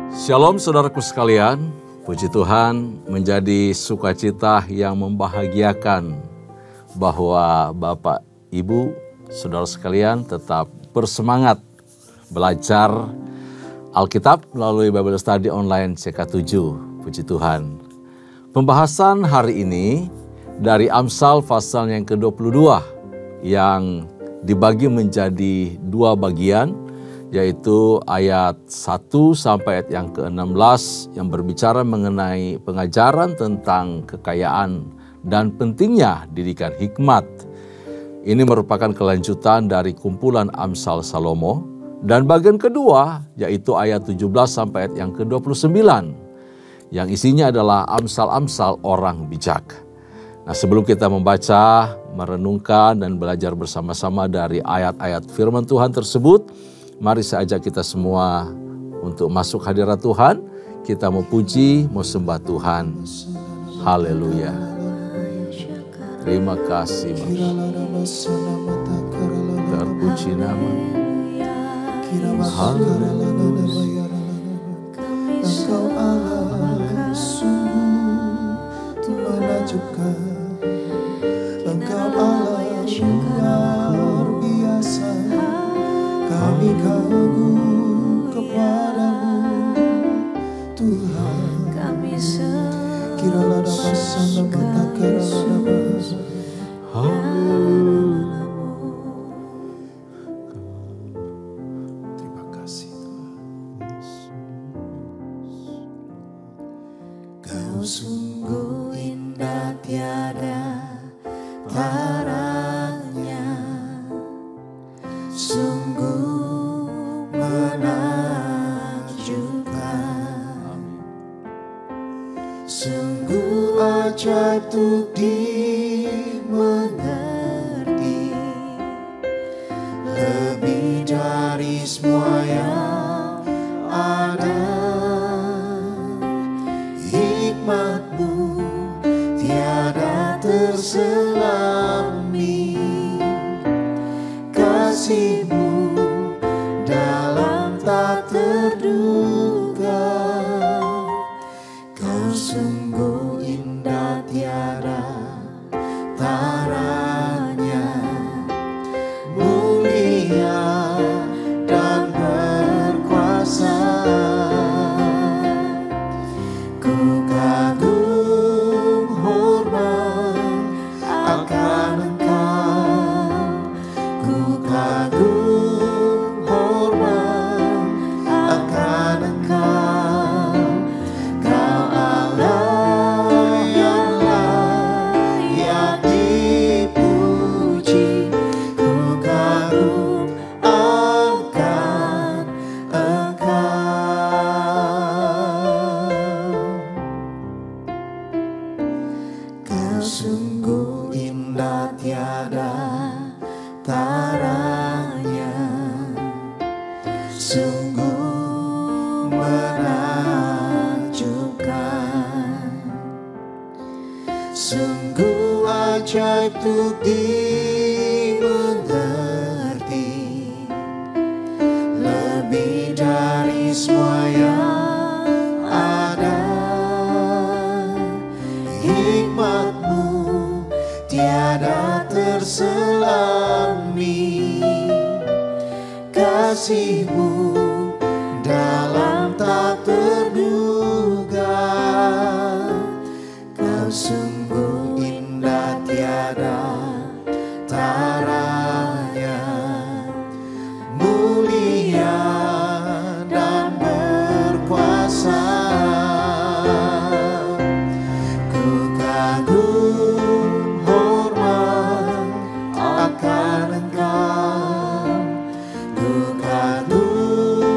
Shalom saudaraku sekalian, puji Tuhan menjadi sukacita yang membahagiakan bahwa Bapak, Ibu, saudara sekalian tetap bersemangat belajar Alkitab melalui Bible Study Online CK7, puji Tuhan. Pembahasan hari ini dari Amsal pasal yang ke-22 yang dibagi menjadi dua bagian, yaitu ayat 1 sampai ayat yang ke-16 yang berbicara mengenai pengajaran tentang kekayaan dan pentingnya didikan hikmat. Ini merupakan kelanjutan dari kumpulan Amsal Salomo. Dan bagian kedua yaitu ayat 17 sampai ayat yang ke-29 yang isinya adalah amsal-amsal orang bijak. Nah, sebelum kita membaca, merenungkan dan belajar bersama-sama dari ayat-ayat firman Tuhan tersebut, mari saya ajak kita semua untuk masuk hadirat Tuhan. Kita mau puji, mau sembah Tuhan. Haleluya. Terima kasih Bapak. Terpuji nama-Mu. Haleluya. Engkau Allah sungguh menakjubkan. Engkau Allah luar biasa. Kami kagum kepadamu Tuhan. Kiralah dapat sana bertakaralah dapat. Terima kasih Tuhan. Kau sungguh indah tiada taranya, sungguh menakjubkan, sungguh ajaib untuk dimengerti, lebih dari semua yang ada. Hikmat-Mu tiada terselami, kasih-Mu dalam tak terduga. Kau sungguh indah tiada taranya, mulia dan berkuasa. Ku kagum hormat akan Engkau, ku kagum hormat akan Engkau. Kau Allah yang layak dipuji, ku kagum akan Engkau. Kau sungguh indah tiada taranya, sungguh menakjubkan, sungguh ajaib untuk dimengerti, lebih dari semua yang ada. Hikmat-Mu tiada terselami, kasih-Mu dalam tak terduga. Kau sungguh indah tiada taranya, mulia dan berkuasa. Ku kagum hormat akan Engkau, ku kagum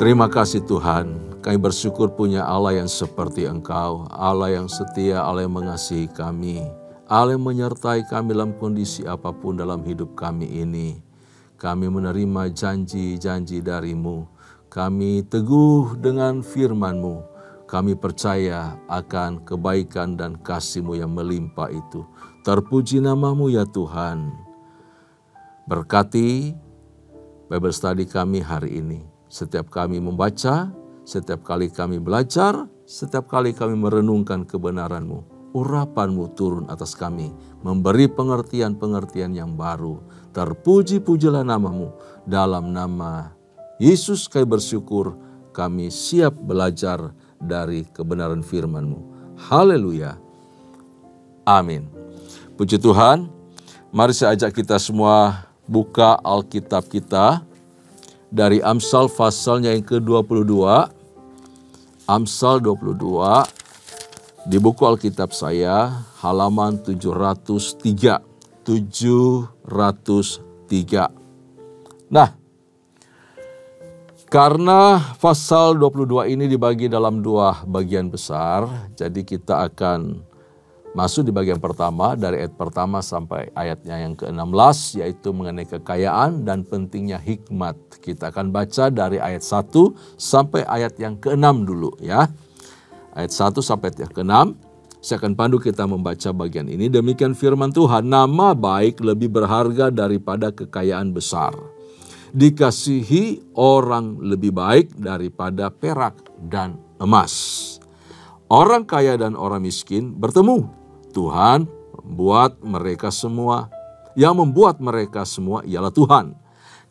Terima kasih Tuhan, kami bersyukur punya Allah yang seperti Engkau, Allah yang setia, Allah yang mengasihi kami, Allah yang menyertai kami dalam kondisi apapun dalam hidup kami ini. Kami menerima janji-janji dari-Mu, kami teguh dengan firman-Mu, kami percaya akan kebaikan dan kasih-Mu yang melimpah itu. Terpuji nama-Mu ya Tuhan. Berkati Bible study kami hari ini. Setiap kami membaca, setiap kali kami belajar, setiap kali kami merenungkan kebenaran-Mu, urapan-Mu turun atas kami, memberi pengertian-pengertian yang baru. Terpuji-pujilah nama-Mu. Dalam nama Yesus kami bersyukur, kami siap belajar dari kebenaran firman-Mu. Haleluya. Amin. Puji Tuhan, mari saya ajak kita semua buka Alkitab kita dari Amsal pasalnya yang ke-22, Amsal 22, Di buku Alkitab saya, halaman 703. 703. Nah, karena pasal 22 ini dibagi dalam dua bagian besar, jadi kita akan masuk di bagian pertama dari ayat pertama sampai ayatnya yang ke-16, yaitu mengenai kekayaan dan pentingnya hikmat. Kita akan baca dari ayat 1 sampai ayat yang ke-6 dulu ya. Ayat 1 sampai ayat yang ke-6. Saya akan pandu kita membaca bagian ini. Demikian firman Tuhan, nama baik lebih berharga daripada kekayaan besar. Dikasihi orang lebih baik daripada perak dan emas. Orang kaya dan orang miskin bertemu. Tuhan membuat mereka semua. Yang membuat mereka semua ialah Tuhan.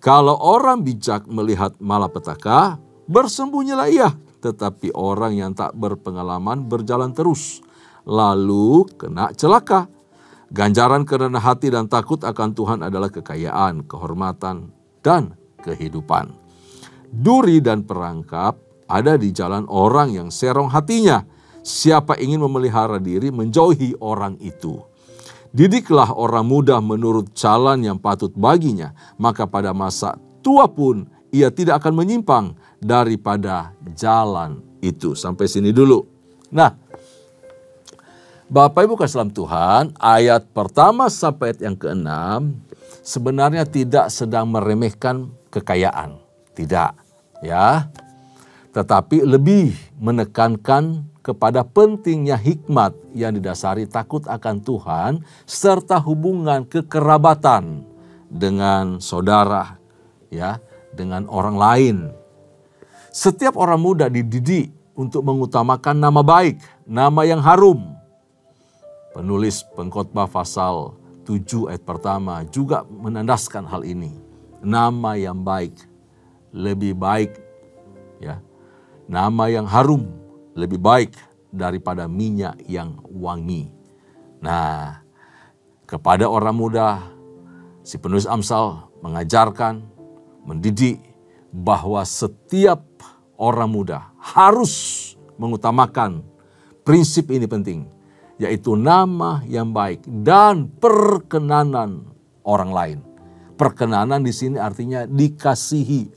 Kalau orang bijak melihat malapetaka, bersembunyilah ia. Tetapi orang yang tak berpengalaman berjalan terus, lalu kena celaka. Ganjaran kerendah hati dan takut akan Tuhan adalah kekayaan, kehormatan, dan kehidupan. Duri dan perangkap ada di jalan orang yang serong hatinya. Siapa ingin memelihara diri menjauhi orang itu. Didiklah orang muda menurut jalan yang patut baginya, maka pada masa tua pun ia tidak akan menyimpang daripada jalan itu. Sampai sini dulu. Nah, Bapak Ibu kasih dalam Tuhan, ayat pertama sampai ayat yang ke-6 sebenarnya tidak sedang meremehkan kekayaan. Tidak, ya. Tetapi lebih menekankan kepada pentingnya hikmat yang didasari takut akan Tuhan serta hubungan kekerabatan dengan saudara, ya, dengan orang lain. Setiap orang muda dididik untuk mengutamakan nama baik, nama yang harum. Penulis Pengkhotbah pasal 7 ayat pertama juga menandaskan hal ini. Nama yang baik, lebih baik, ya. Nama yang harum lebih baik daripada minyak yang wangi. Nah, kepada orang muda, si penulis Amsal mengajarkan, mendidik bahwa setiap orang muda harus mengutamakan prinsip ini penting, yaitu nama yang baik dan perkenanan orang lain. Perkenanan di sini artinya dikasihi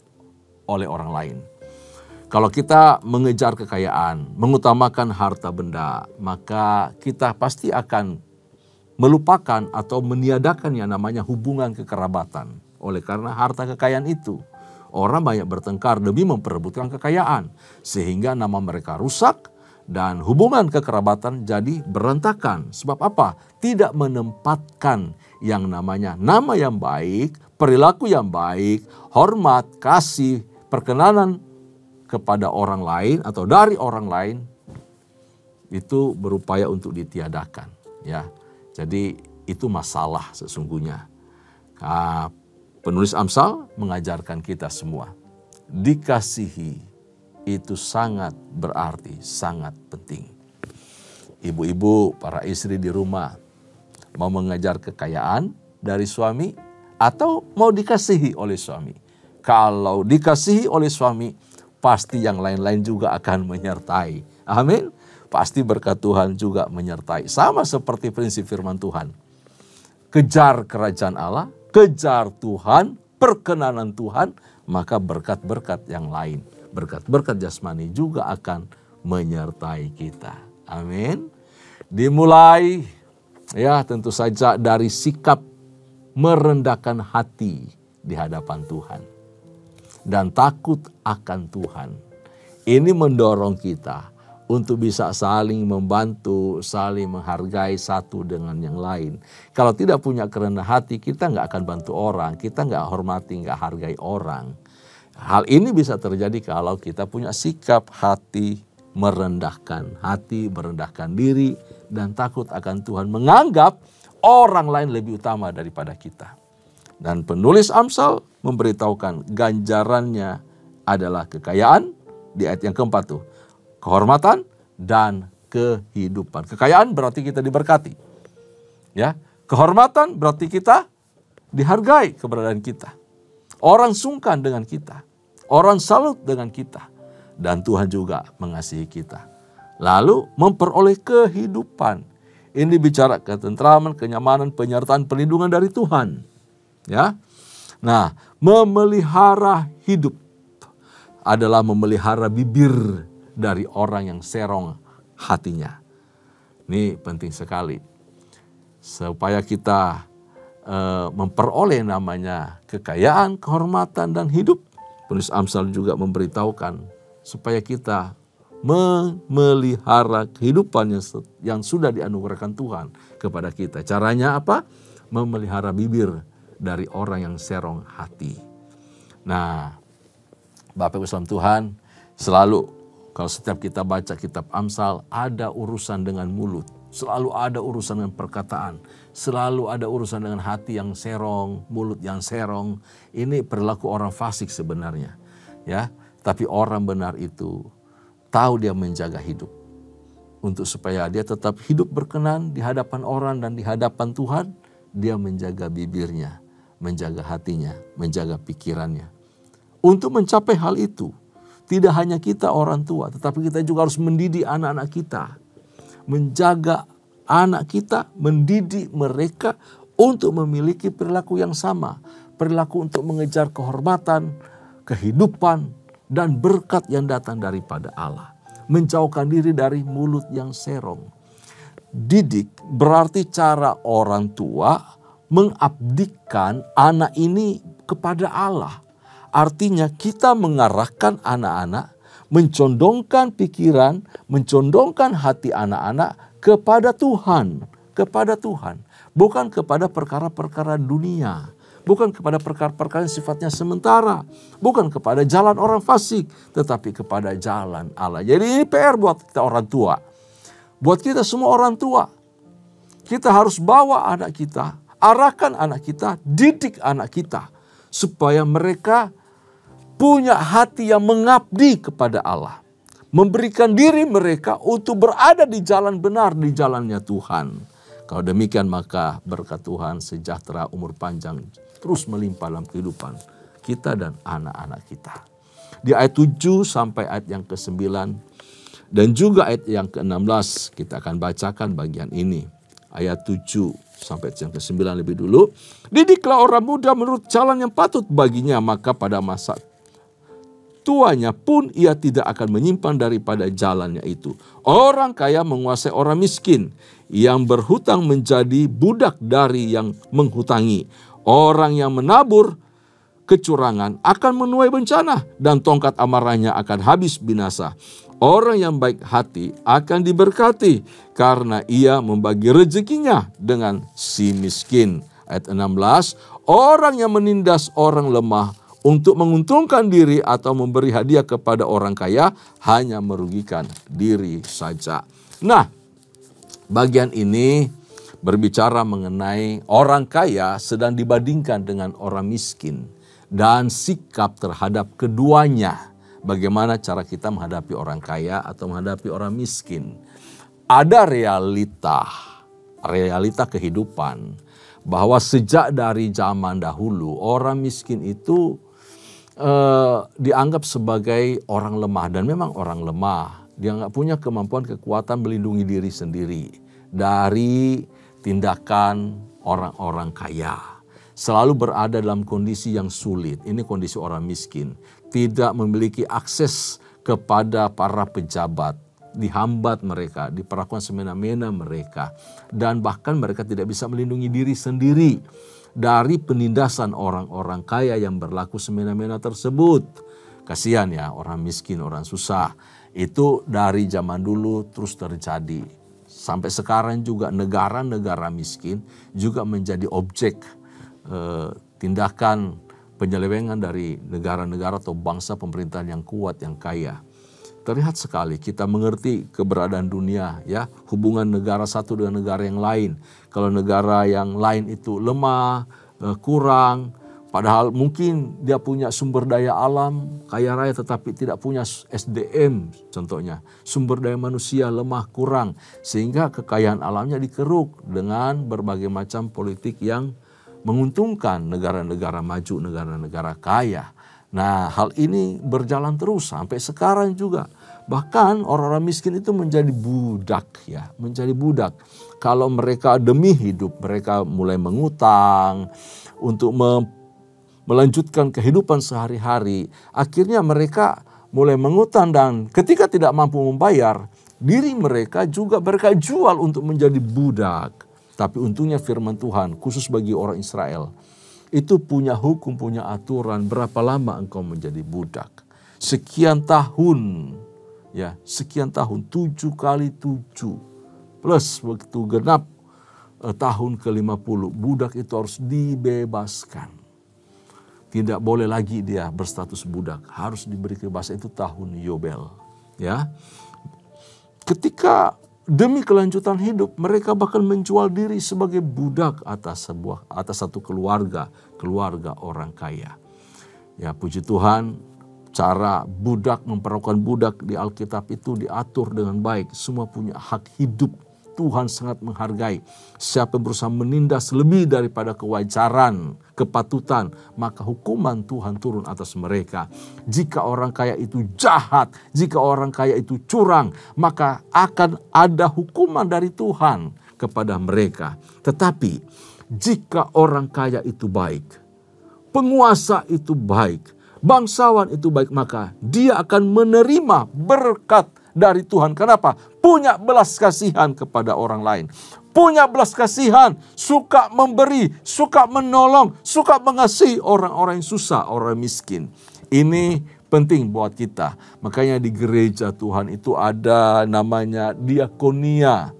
oleh orang lain. Kalau kita mengejar kekayaan, mengutamakan harta benda, maka kita pasti akan melupakan atau meniadakan yang namanya hubungan kekerabatan. Oleh karena harta kekayaan itu, orang banyak bertengkar demi memperebutkan kekayaan, sehingga nama mereka rusak dan hubungan kekerabatan jadi berantakan. Sebab apa? Tidak menempatkan yang namanya nama yang baik, perilaku yang baik, hormat, kasih, perkenanan kepada orang lain atau dari orang lain, itu berupaya untuk ditiadakan, ya. Jadi itu masalah sesungguhnya. Nah, penulis Amsal mengajarkan kita semua, dikasihi itu sangat berarti, sangat penting. Ibu-ibu, para istri di rumah mau mengejar kekayaan dari suami atau mau dikasihi oleh suami? Kalau dikasihi oleh suami, pasti yang lain-lain juga akan menyertai. Amin. Pasti berkat Tuhan juga menyertai. Sama seperti prinsip firman Tuhan. Kejar kerajaan Allah, kejar Tuhan, perkenanan Tuhan, maka berkat-berkat yang lain, berkat-berkat jasmani juga akan menyertai kita. Amin. Dimulai, ya tentu saja dari sikap merendahkan hati di hadapan Tuhan. Dan takut akan Tuhan. Ini mendorong kita untuk bisa saling membantu, saling menghargai satu dengan yang lain. Kalau tidak punya kerendahan hati, kita nggak akan bantu orang, kita nggak hormati, nggak hargai orang. Hal ini bisa terjadi kalau kita punya sikap hati merendahkan diri, dan takut akan Tuhan, menganggap orang lain lebih utama daripada kita. Dan penulis Amsal memberitahukan ganjarannya adalah kekayaan, di ayat yang keempat tuh, kehormatan dan kehidupan. Kekayaan berarti kita diberkati, ya. Kehormatan berarti kita dihargai keberadaan kita. Orang sungkan dengan kita, orang salut dengan kita, dan Tuhan juga mengasihi kita. lalu memperoleh kehidupan. Ini bicara ketentraman, kenyamanan, penyertaan, perlindungan dari Tuhan. Ya. Nah, memelihara hidup adalah memelihara bibir dari orang yang serong hatinya. Ini penting sekali. Supaya kita memperoleh namanya kekayaan, kehormatan, dan hidup. Penulis Amsal juga memberitahukan supaya kita memelihara kehidupan yang sudah dianugerahkan Tuhan kepada kita. Caranya apa? Memelihara bibir dari orang yang serong hati. Nah, Bapak Ibu saudara Tuhan, selalu kalau setiap kita baca kitab Amsal, ada urusan dengan mulut. Selalu ada urusan dengan perkataan. Selalu ada urusan dengan hati yang serong, mulut yang serong. Ini perilaku orang fasik sebenarnya. Ya, tapi orang benar itu tahu dia menjaga hidup. Untuk supaya dia tetap hidup berkenan di hadapan orang dan di hadapan Tuhan, dia menjaga bibirnya, menjaga hatinya, menjaga pikirannya. Untuk mencapai hal itu, tidak hanya kita orang tua, tetapi kita juga harus mendidik anak-anak kita. Menjaga anak kita, mendidik mereka untuk memiliki perilaku yang sama. Perilaku untuk mengejar kehormatan, kehidupan, dan berkat yang datang daripada Allah. Menjauhkan diri dari mulut yang serong. Didik berarti cara orang tua mengabdikan anak ini kepada Allah. Artinya kita mengarahkan anak-anak, mencondongkan pikiran, mencondongkan hati anak-anak kepada Tuhan. Kepada Tuhan. Bukan kepada perkara-perkara dunia. Bukan kepada perkara-perkara yang sifatnya sementara. Bukan kepada jalan orang fasik. Tetapi kepada jalan Allah. Jadi ini PR buat kita orang tua. Buat kita semua orang tua. Kita harus bawa anak kita. Arahkan anak kita. Didik anak kita. Supaya mereka punya hati yang mengabdi kepada Allah. Memberikan diri mereka untuk berada di jalan benar, di jalannya Tuhan. Kalau demikian maka berkat Tuhan, sejahtera, umur panjang terus melimpah dalam kehidupan kita dan anak-anak kita. Di ayat 7 sampai ayat yang ke-9 dan juga ayat yang ke-16 kita akan bacakan bagian ini. Ayat 7 sampai ayat yang ke-9 lebih dulu. Didiklah orang muda menurut jalan yang patut baginya, maka pada masa tuanya pun ia tidak akan menyimpan daripada jalannya itu. Orang kaya menguasai orang miskin, yang berhutang menjadi budak dari yang menghutangi. Orang yang menabur kecurangan akan menuai bencana, dan tongkat amarahnya akan habis binasa. Orang yang baik hati akan diberkati, karena ia membagi rezekinya dengan si miskin. Ayat 16, orang yang menindas orang lemah untuk menguntungkan diri atau memberi hadiah kepada orang kaya hanya merugikan diri saja. Nah, bagian ini berbicara mengenai orang kaya sedang dibandingkan dengan orang miskin dan sikap terhadap keduanya. Bagaimana cara kita menghadapi orang kaya atau menghadapi orang miskin? Ada realita kehidupan bahwa sejak dari zaman dahulu orang miskin itu dianggap sebagai orang lemah, dan memang orang lemah. Dia nggak punya kemampuan, kekuatan melindungi diri sendiri dari tindakan orang-orang kaya. Selalu berada dalam kondisi yang sulit. Ini kondisi orang miskin. Tidak memiliki akses kepada para pejabat. Dihambat mereka, diperlakukan semena-mena mereka. Dan bahkan mereka tidak bisa melindungi diri sendiri dari penindasan orang-orang kaya yang berlaku semena-mena tersebut. Kasihan ya orang miskin, orang susah. Itu dari zaman dulu terus terjadi. Sampai sekarang juga negara-negara miskin juga menjadi objek tindakan penyelewengan dari negara-negara atau bangsa pemerintahan yang kuat, yang kaya. Terlihat sekali kita mengerti keberadaan dunia, ya, hubungan negara satu dengan negara yang lain. Kalau negara yang lain itu lemah, kurang, padahal mungkin dia punya sumber daya alam kaya raya tetapi tidak punya SDM contohnya. Sumber daya manusia lemah, kurang, sehingga kekayaan alamnya dikeruk dengan berbagai macam politik yang menguntungkan negara-negara maju, negara-negara kaya. Nah, hal ini berjalan terus sampai sekarang juga. Bahkan orang-orang miskin itu menjadi budak ya, menjadi budak. Kalau mereka demi hidup, mereka mulai mengutang untuk melanjutkan kehidupan sehari-hari. Akhirnya mereka mulai mengutang dan ketika tidak mampu membayar, diri mereka juga mereka jual untuk menjadi budak. Tapi untungnya firman Tuhan khusus bagi orang Israel itu punya hukum, punya aturan berapa lama engkau menjadi budak. Sekian tahun. Ya, sekian tahun, 7 kali 7 plus waktu genap tahun ke-50, budak itu harus dibebaskan. Tidak boleh lagi dia berstatus budak, harus diberi kebebasan. Itu tahun Yobel. Ya, ketika demi kelanjutan hidup mereka bahkan menjual diri sebagai budak atas satu keluarga orang kaya. Ya, puji Tuhan. Cara budak memperlakukan budak di Alkitab itu diatur dengan baik. Semua punya hak hidup. Tuhan sangat menghargai. Siapa yang berusaha menindas lebih daripada kewajaran, kepatutan, maka hukuman Tuhan turun atas mereka. Jika orang kaya itu jahat, jika orang kaya itu curang, maka akan ada hukuman dari Tuhan kepada mereka. Tetapi jika orang kaya itu baik, penguasa itu baik, bangsawan itu baik, maka dia akan menerima berkat dari Tuhan. Kenapa? Punya belas kasihan kepada orang lain. Punya belas kasihan, suka memberi, suka menolong, suka mengasihi orang-orang yang susah, orang miskin. Ini penting buat kita. Makanya di gereja Tuhan itu ada namanya diakonia.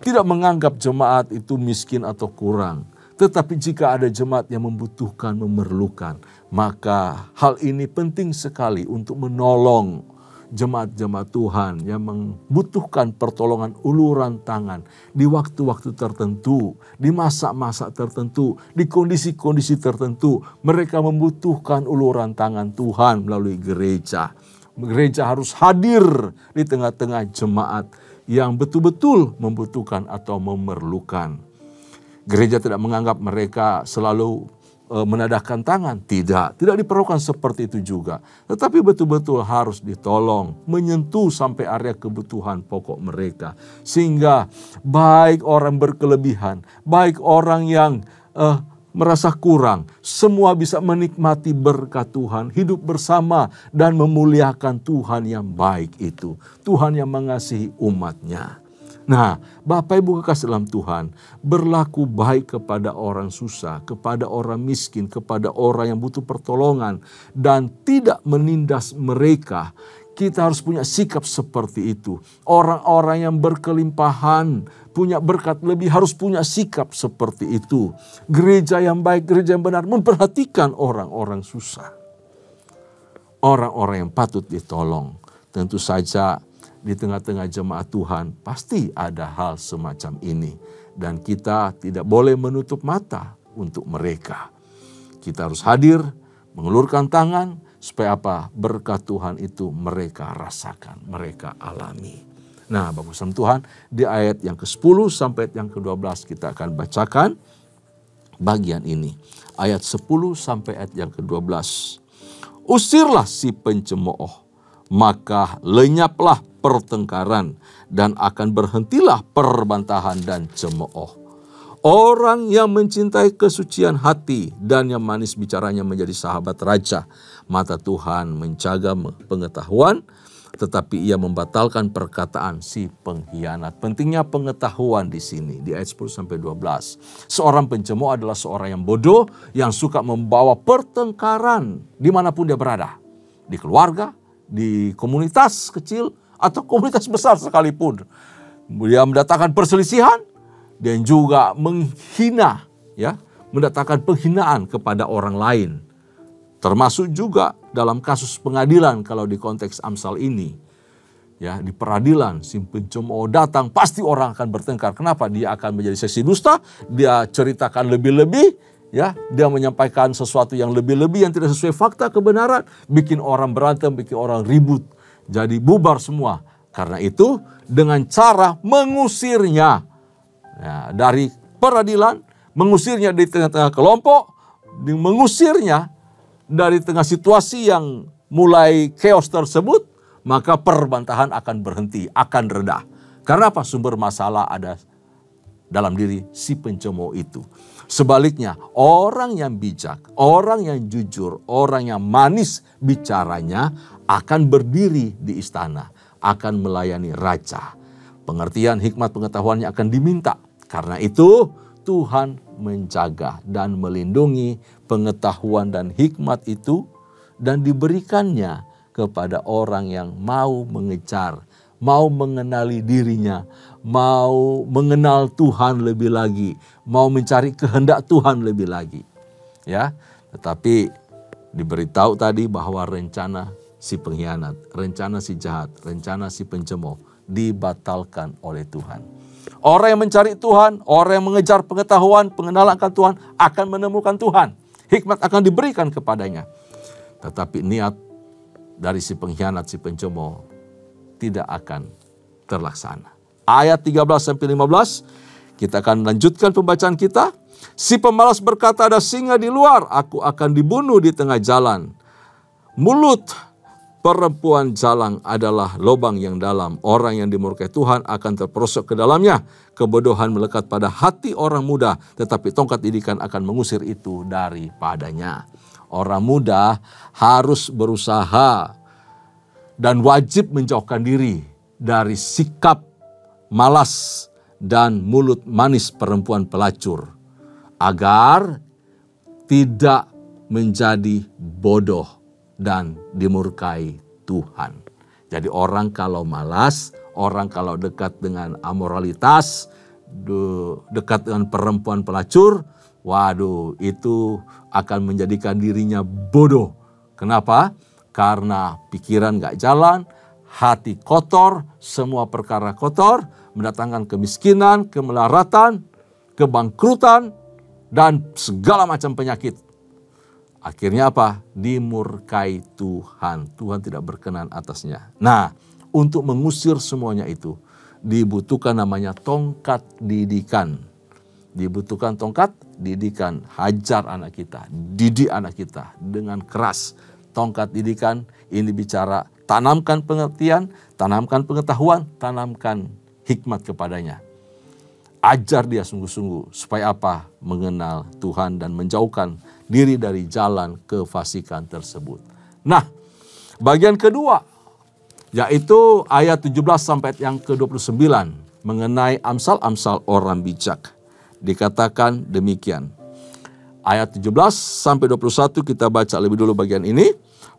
Tidak menganggap jemaat itu miskin atau kurang. Tetapi jika ada jemaat yang membutuhkan, memerlukan, maka hal ini penting sekali untuk menolong jemaat-jemaat Tuhan yang membutuhkan pertolongan uluran tangan di waktu-waktu tertentu, di masa-masa tertentu, di kondisi-kondisi tertentu. Mereka membutuhkan uluran tangan Tuhan melalui gereja. Gereja harus hadir di tengah-tengah jemaat yang betul-betul membutuhkan atau memerlukan. Gereja tidak menganggap mereka selalu menadahkan tangan. Tidak diperlukan seperti itu juga. Tetapi betul-betul harus ditolong, menyentuh sampai area kebutuhan pokok mereka. Sehingga baik orang berkelebihan, baik orang yang merasa kurang, semua bisa menikmati berkat Tuhan, hidup bersama dan memuliakan Tuhan yang baik itu. Tuhan yang mengasihi umatnya. Nah, Bapak Ibu kekasih dalam Tuhan, berlaku baik kepada orang susah, kepada orang miskin, kepada orang yang butuh pertolongan, dan tidak menindas mereka. Kita harus punya sikap seperti itu. Orang-orang yang berkelimpahan, punya berkat lebih, harus punya sikap seperti itu. Gereja yang baik, gereja yang benar, memperhatikan orang-orang susah. Orang-orang yang patut ditolong. Tentu saja di tengah-tengah jemaat Tuhan pasti ada hal semacam ini. Dan kita tidak boleh menutup mata untuk mereka. Kita harus hadir, mengulurkan tangan, supaya apa? Berkat Tuhan itu mereka rasakan, mereka alami. Nah, Bapak Ibu Tuhan, di ayat yang ke-10 sampai yang ke-12 kita akan bacakan bagian ini. Ayat 10 sampai ayat yang ke-12. Usirlah si pencemooh, maka lenyaplah pertengkaran dan akan berhentilah perbantahan dan cemooh. Orang yang mencintai kesucian hati dan yang manis bicaranya menjadi sahabat raja. Mata Tuhan menjaga pengetahuan, tetapi ia membatalkan perkataan si pengkhianat. Pentingnya pengetahuan di sini, di ayat 10 sampai 12. Seorang pencemooh adalah seorang yang bodoh, yang suka membawa pertengkaran dimanapun dia berada. Di keluarga, di komunitas kecil, atau komunitas besar sekalipun. Dia mendatangkan perselisihan dan juga menghina, ya, mendatangkan penghinaan kepada orang lain. Termasuk juga dalam kasus pengadilan kalau di konteks Amsal ini. Ya, di peradilan si pencemooh datang, pasti orang akan bertengkar. Kenapa? Dia akan menjadi saksi dusta, dia ceritakan lebih-lebih, ya, dia menyampaikan sesuatu yang lebih-lebih yang tidak sesuai fakta kebenaran, bikin orang berantem, bikin orang ribut. Jadi bubar semua. Karena itu dengan cara mengusirnya dari peradilan, mengusirnya di tengah-tengah kelompok, mengusirnya dari tengah situasi yang mulai chaos tersebut, maka perbantahan akan berhenti, akan reda. Karena apa? Sumber masalah ada dalam diri si pencemooh itu. Sebaliknya, orang yang bijak, orang yang jujur, orang yang manis bicaranya akan berdiri di istana, akan melayani raja. Pengertian hikmat pengetahuannya akan diminta. Karena itu Tuhan menjaga dan melindungi pengetahuan dan hikmat itu dan diberikannya kepada orang yang mau mengejar, mau mengenali dirinya, mau mengenal Tuhan lebih lagi, mau mencari kehendak Tuhan lebih lagi. Ya, tetapi diberitahu tadi bahwa rencana si pengkhianat, rencana si jahat, rencana si pencemooh dibatalkan oleh Tuhan. Orang yang mencari Tuhan, orang yang mengejar pengetahuan, pengenalan akan Tuhan akan menemukan Tuhan. Hikmat akan diberikan kepadanya. Tetapi niat dari si pengkhianat, si pencemooh tidak akan terlaksana. Ayat 13-15, kita akan lanjutkan pembacaan kita. Si pemalas berkata, ada singa di luar, aku akan dibunuh di tengah jalan. Mulut perempuan jalang adalah lubang yang dalam. Orang yang dimurkai Tuhan akan terperosok ke dalamnya. Kebodohan melekat pada hati orang muda, tetapi tongkat didikan akan mengusir itu daripadanya. Orang muda harus berusaha dan wajib menjauhkan diri dari sikap malas dan mulut manis perempuan pelacur, agar tidak menjadi bodoh dan dimurkai Tuhan. Jadi orang kalau malas, orang kalau dekat dengan amoralitas, dekat dengan perempuan pelacur, waduh, itu akan menjadikan dirinya bodoh. Kenapa? Karena pikiran gak jalan, hati kotor, semua perkara kotor, mendatangkan kemiskinan, kemelaratan, kebangkrutan, dan segala macam penyakit. Akhirnya apa? Dimurkai Tuhan. Tuhan tidak berkenan atasnya. Nah, untuk mengusir semuanya itu, dibutuhkan namanya tongkat didikan. Dibutuhkan tongkat didikan. Hajar anak kita, didik anak kita dengan keras. Tongkat didikan ini bicara tanamkan pengertian, tanamkan pengetahuan, tanamkan hikmat kepadanya. Ajar dia sungguh-sungguh supaya apa? Mengenal Tuhan dan menjauhkan diri dari jalan kefasikan tersebut. Nah, bagian kedua yaitu ayat 17 sampai yang ke-29 mengenai amsal-amsal orang bijak. Dikatakan demikian. Ayat 17 sampai 21 kita baca lebih dulu bagian ini.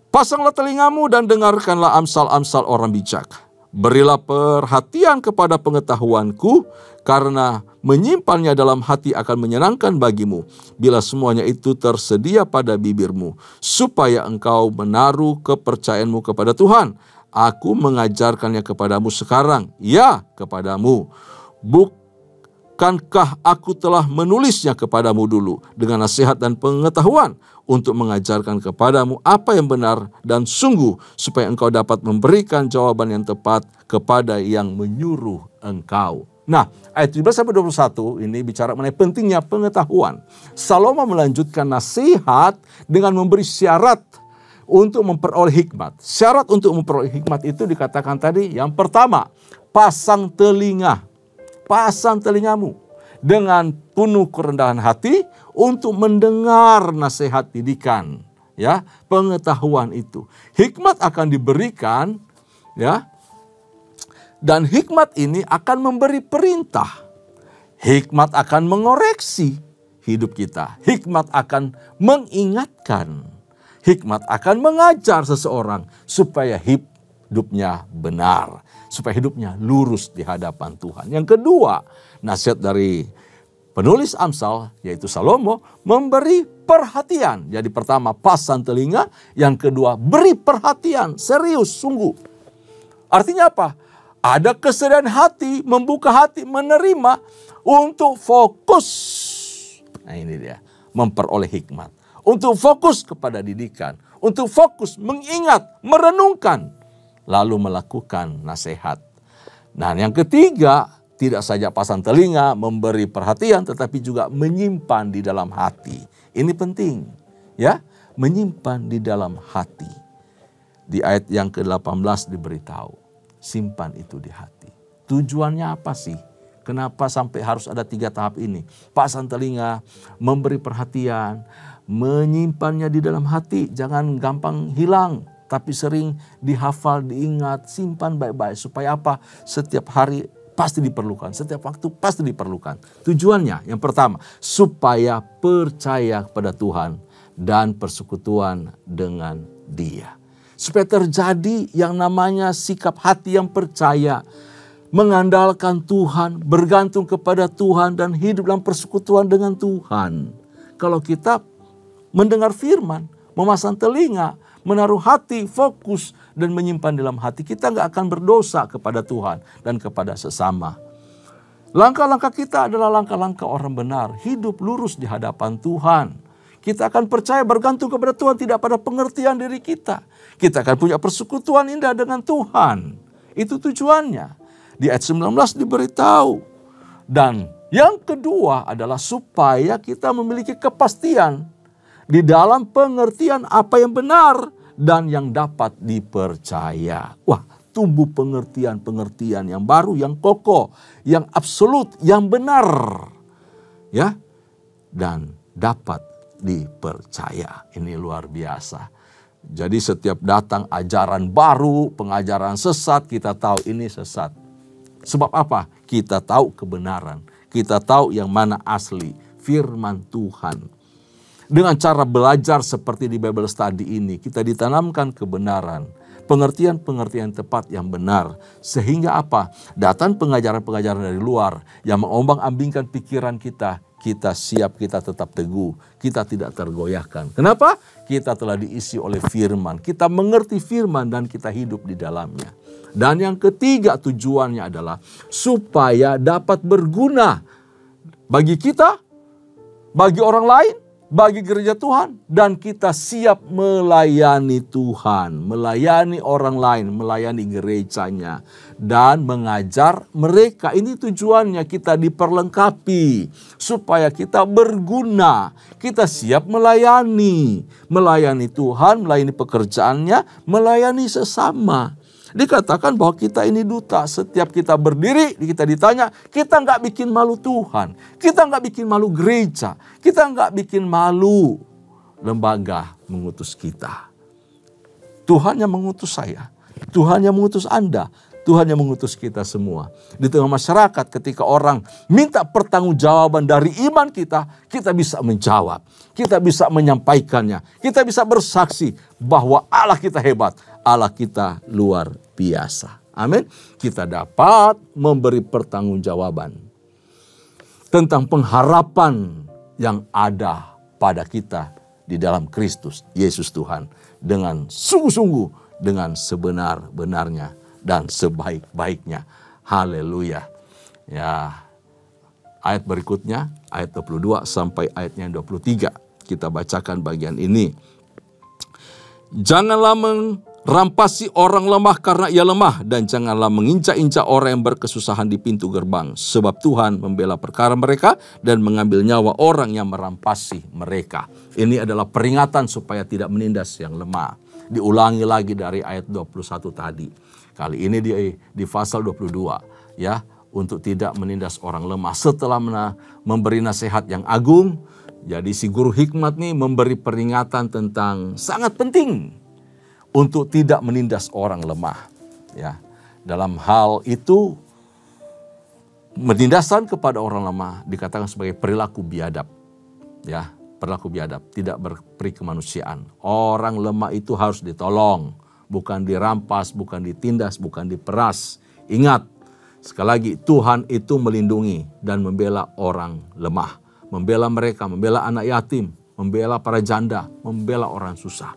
Pasanglah telingamu dan dengarkanlah amsal-amsal orang bijak. Berilah perhatian kepada pengetahuanku, karena menyimpannya dalam hati akan menyenangkan bagimu, bila semuanya itu tersedia pada bibirmu, supaya engkau menaruh kepercayaanmu kepada Tuhan. Aku mengajarkannya kepadamu sekarang, ya kepadamu. Bukankah aku telah menulisnya kepadamu dulu dengan nasihat dan pengetahuan, untuk mengajarkan kepadamu apa yang benar dan sungguh, supaya engkau dapat memberikan jawaban yang tepat kepada yang menyuruh engkau. Nah, ayat 17-21 ini bicara mengenai pentingnya pengetahuan. Salomo melanjutkan nasihat dengan memberi syarat untuk memperoleh hikmat. Syarat untuk memperoleh hikmat itu dikatakan tadi, yang pertama, pasang telinga. Pasang telingamu dengan penuh kerendahan hati untuk mendengar nasihat didikan, ya, pengetahuan itu. Hikmat akan diberikan, ya. Dan hikmat ini akan memberi perintah. Hikmat akan mengoreksi hidup kita. Hikmat akan mengingatkan. Hikmat akan mengajar seseorang supaya hidupnya benar, supaya hidupnya lurus di hadapan Tuhan. Yang kedua, nasihat dari penulis Amsal, yaitu Salomo, memberi perhatian. Jadi pertama, pasang telinga. Yang kedua, beri perhatian, serius, sungguh. Artinya apa? Ada kesediaan hati, membuka hati, menerima untuk fokus. Nah ini dia, memperoleh hikmat. Untuk fokus kepada didikan, untuk fokus mengingat, merenungkan, lalu melakukan nasihat. Nah yang ketiga, tidak saja pasang telinga, memberi perhatian, tetapi juga menyimpan di dalam hati. Ini penting, ya, menyimpan di dalam hati. Di ayat yang ke-18 diberitahu, simpan itu di hati. Tujuannya apa sih? Kenapa sampai harus ada 3 tahap ini? Pasang telinga, memberi perhatian, menyimpannya di dalam hati. Jangan gampang hilang, tapi sering dihafal, diingat, simpan baik-baik. Supaya apa? Setiap hari pasti diperlukan, setiap waktu pasti diperlukan. Tujuannya yang pertama, supaya percaya kepada Tuhan dan persekutuan dengan Dia. Supaya terjadi yang namanya sikap hati yang percaya, mengandalkan Tuhan, bergantung kepada Tuhan dan hidup dalam persekutuan dengan Tuhan. Kalau kita mendengar firman, memasang telinga, menaruh hati, fokus dan menyimpan dalam hati, kita nggak akan berdosa kepada Tuhan dan kepada sesama. Langkah-langkah kita adalah langkah-langkah orang benar, hidup lurus di hadapan Tuhan. Kita akan percaya bergantung kepada Tuhan, tidak pada pengertian diri kita. Kita akan punya persekutuan indah dengan Tuhan. Itu tujuannya. Di ayat 19 diberitahu. Dan yang kedua adalah supaya kita memiliki kepastian di dalam pengertian apa yang benar dan yang dapat dipercaya. Wah, tumbuh pengertian-pengertian yang baru, yang kokoh, yang absolut, yang benar. Ya, dan dapat dipercaya. Ini luar biasa. Jadi setiap datang ajaran baru, pengajaran sesat, kita tahu ini sesat. Sebab apa? Kita tahu kebenaran. Kita tahu yang mana asli, firman Tuhan. Dengan cara belajar seperti di Bible Study ini, kita ditanamkan kebenaran, pengertian-pengertian tepat yang benar. Sehingga apa? Datang pengajaran-pengajaran dari luar yang mengombang-ambingkan pikiran kita. Kita siap, kita tetap teguh, kita tidak tergoyahkan. Kenapa? Kita telah diisi oleh firman, kita mengerti firman dan kita hidup di dalamnya. Dan yang ketiga tujuannya adalah supaya dapat berguna bagi kita, bagi orang lain, bagi gereja Tuhan. Dan kita siap melayani Tuhan, melayani orang lain, melayani gerejanya. Dan mengajar mereka. Ini tujuannya, kita diperlengkapi. Supaya kita berguna. Kita siap melayani. Melayani Tuhan, melayani pekerjaannya, melayani sesama. Dikatakan bahwa kita ini duta. Setiap kita berdiri, kita ditanya, kita nggak bikin malu Tuhan. Kita nggak bikin malu gereja. Kita nggak bikin malu lembaga mengutus kita. Tuhan yang mengutus saya. Tuhan yang mengutus Anda. Tuhan yang mengutus kita semua. Di tengah masyarakat ketika orang minta pertanggungjawaban dari iman kita, kita bisa menjawab. Kita bisa menyampaikannya. Kita bisa bersaksi bahwa Allah kita hebat. Allah kita luar biasa. Amin. Kita dapat memberi pertanggungjawaban tentang pengharapan yang ada pada kita di dalam Kristus Yesus Tuhan. Dengan sungguh-sungguh, dengan sebenar-benarnya dan sebaik-baiknya. Haleluya. Ya. Ayat berikutnya, ayat 22 sampai ayatnya 23. Kita bacakan bagian ini. Janganlah merampasi orang lemah karena ia lemah, dan janganlah menginjak-injak orang yang berkesusahan di pintu gerbang. Sebab Tuhan membela perkara mereka dan mengambil nyawa orang yang merampasi mereka. Ini adalah peringatan supaya tidak menindas yang lemah. Diulangi lagi dari ayat 21 tadi. Kali ini di pasal 22, ya, untuk tidak menindas orang lemah. Setelah memberi nasihat yang agung, jadi si guru hikmat nih memberi peringatan tentang sangat penting untuk tidak menindas orang lemah. Ya, dalam hal itu, menindasan kepada orang lemah dikatakan sebagai perilaku biadab. Ya, perilaku biadab, tidak berperi kemanusiaan. Orang lemah itu harus ditolong. Bukan dirampas, bukan ditindas, bukan diperas. Ingat, sekali lagi, Tuhan itu melindungi dan membela orang lemah. Membela mereka, membela anak yatim, membela para janda, membela orang susah.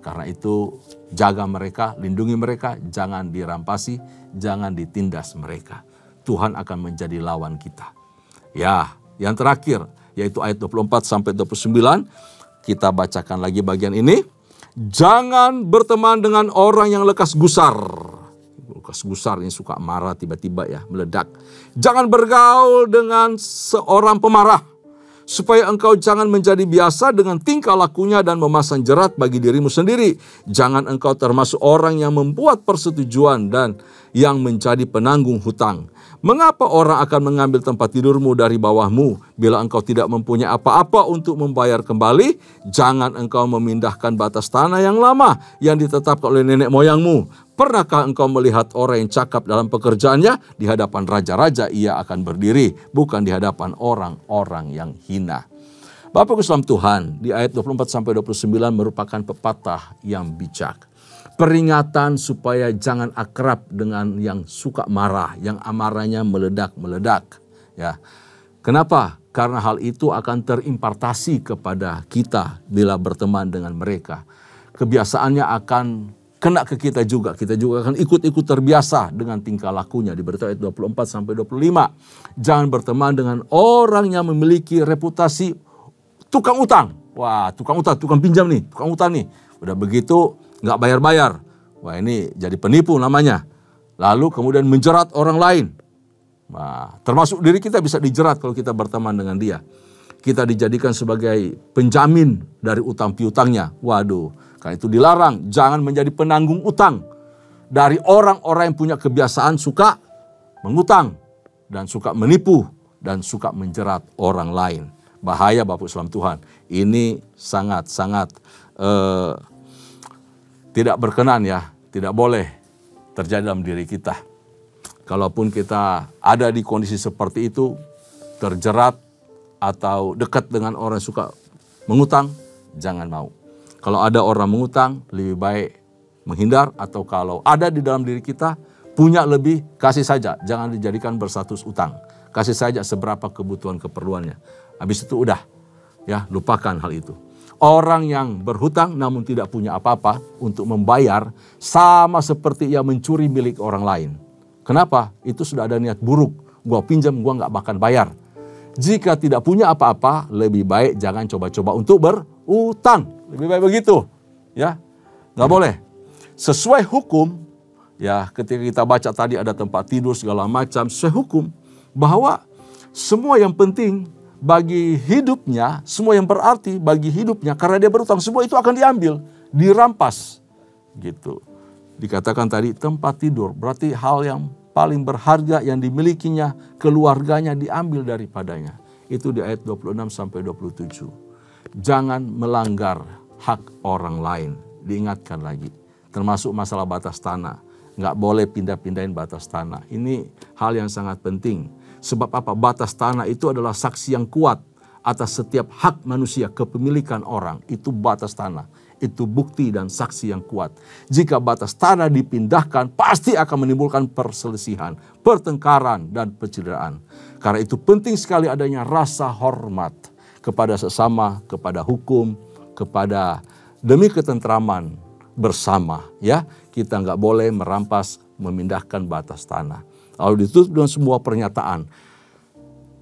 Karena itu, jaga mereka, lindungi mereka, jangan dirampasi, jangan ditindas mereka. Tuhan akan menjadi lawan kita. Ya, yang terakhir, yaitu ayat 24 sampai 29, kita bacakan lagi bagian ini. Jangan berteman dengan orang yang lekas gusar. Lekas gusar ini suka marah tiba-tiba ya, meledak. Jangan bergaul dengan seorang pemarah. supaya engkau jangan menjadi biasa dengan tingkah lakunya dan memasang jerat bagi dirimu sendiri. Jangan engkau termasuk orang yang membuat persetujuan dan yang menjadi penanggung hutang. Mengapa orang akan mengambil tempat tidurmu dari bawahmu bila engkau tidak mempunyai apa-apa untuk membayar kembali? Jangan engkau memindahkan batas tanah yang lama yang ditetapkan oleh nenek moyangmu. Pernahkah engkau melihat orang yang cakap dalam pekerjaannya? Di hadapan raja-raja ia akan berdiri, bukan di hadapan orang-orang yang hina. Bapak Islam Tuhan, di ayat 24-29 merupakan pepatah yang bijak. Peringatan supaya jangan akrab dengan yang suka marah, yang amarahnya meledak-meledak. Ya. Kenapa? Karena hal itu akan terimpartasi kepada kita bila berteman dengan mereka. Kebiasaannya akan kena ke kita juga. Kita juga akan ikut-ikut terbiasa dengan tingkah lakunya. Di berita ayat 24-25. Jangan berteman dengan orang yang memiliki reputasi tukang utang. Wah, tukang utang, tukang pinjam nih, tukang utang nih. Udah begitu nggak bayar-bayar. Wah, ini jadi penipu namanya. Lalu kemudian menjerat orang lain. Nah, termasuk diri kita bisa dijerat kalau kita berteman dengan dia. Kita dijadikan sebagai penjamin dari utang piutangnya. Waduh, karena itu dilarang. Jangan menjadi penanggung utang dari orang-orang yang punya kebiasaan suka mengutang dan suka menipu dan suka menjerat orang lain. Bahaya Bapak Islam Tuhan. Ini sangat-sangat tidak berkenan ya, tidak boleh terjadi dalam diri kita. Kalaupun kita ada di kondisi seperti itu, terjerat atau dekat dengan orang yang suka mengutang, jangan mau. Kalau ada orang mengutang, lebih baik menghindar, atau kalau ada di dalam diri kita, punya lebih, kasih saja. Jangan dijadikan berstatus utang. Kasih saja seberapa kebutuhan keperluannya. Habis itu udah, ya lupakan hal itu. Orang yang berhutang namun tidak punya apa-apa untuk membayar sama seperti ia mencuri milik orang lain. Kenapa? Itu sudah ada niat buruk. Gua pinjam, gua nggak bakal bayar. Jika tidak punya apa-apa, lebih baik jangan coba-coba untuk berutang. Lebih baik begitu, ya, nggak boleh. Sesuai hukum, ya ketika kita baca tadi ada tempat tidur segala macam, sesuai hukum bahwa semua yang penting bagi hidupnya, semua yang berarti bagi hidupnya karena dia berutang, semua itu akan diambil, dirampas. Gitu. Dikatakan tadi tempat tidur, berarti hal yang paling berharga yang dimilikinya, keluarganya diambil daripadanya. Itu di ayat 26-27. Jangan melanggar hak orang lain, diingatkan lagi. Termasuk masalah batas tanah. Nggak boleh pindah-pindahin batas tanah. Ini hal yang sangat penting. Sebab apa? Batas tanah itu adalah saksi yang kuat atas setiap hak manusia, kepemilikan orang. Itu batas tanah. Itu bukti dan saksi yang kuat. Jika batas tanah dipindahkan, pasti akan menimbulkan perselisihan, pertengkaran, dan pencederaan. Karena itu penting sekali adanya rasa hormat kepada sesama, kepada hukum, kepada demi ketentraman bersama. Ya, kita nggak boleh merampas, memindahkan batas tanah. Lalu ditutup dengan semua pernyataan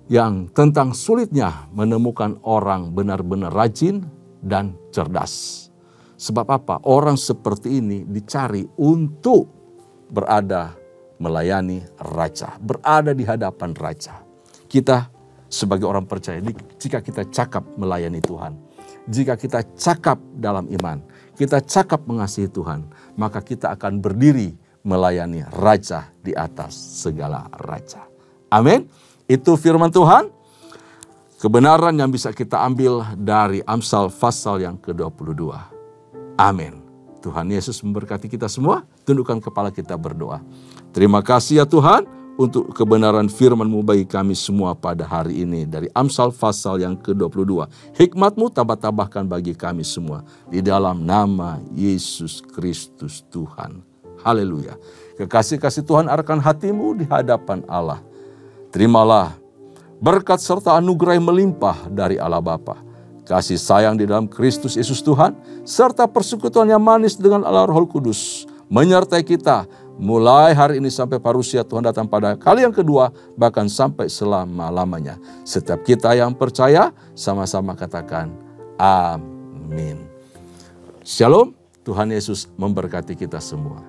yang tentang sulitnya menemukan orang benar-benar rajin dan cerdas. Sebab apa? Orang seperti ini dicari untuk berada melayani raja, berada di hadapan raja. Kita sebagai orang percaya, jika kita cakap melayani Tuhan, jika kita cakap dalam iman, kita cakap mengasihi Tuhan, maka kita akan berdiri melayani raja di atas segala raja. Amin. Itu firman Tuhan. Kebenaran yang bisa kita ambil dari Amsal pasal yang ke-22. Amin. Tuhan Yesus memberkati kita semua. Tundukkan kepala kita berdoa. Terima kasih ya Tuhan untuk kebenaran firman-Mu bagi kami semua pada hari ini. Dari Amsal pasal yang ke-22. Hikmat-Mu tambah-tambahkan bagi kami semua. Di dalam nama Yesus Kristus Tuhan. Haleluya. Kekasih-kasih Tuhan arahkan hatimu di hadapan Allah. Terimalah berkat serta anugerah yang melimpah dari Allah Bapa, kasih sayang di dalam Kristus Yesus Tuhan, serta persekutuan yang manis dengan Allah Roh Kudus menyertai kita mulai hari ini sampai parusia Tuhan datang pada kali yang kedua, bahkan sampai selama-lamanya. Setiap kita yang percaya sama-sama katakan amin. Shalom, Tuhan Yesus memberkati kita semua.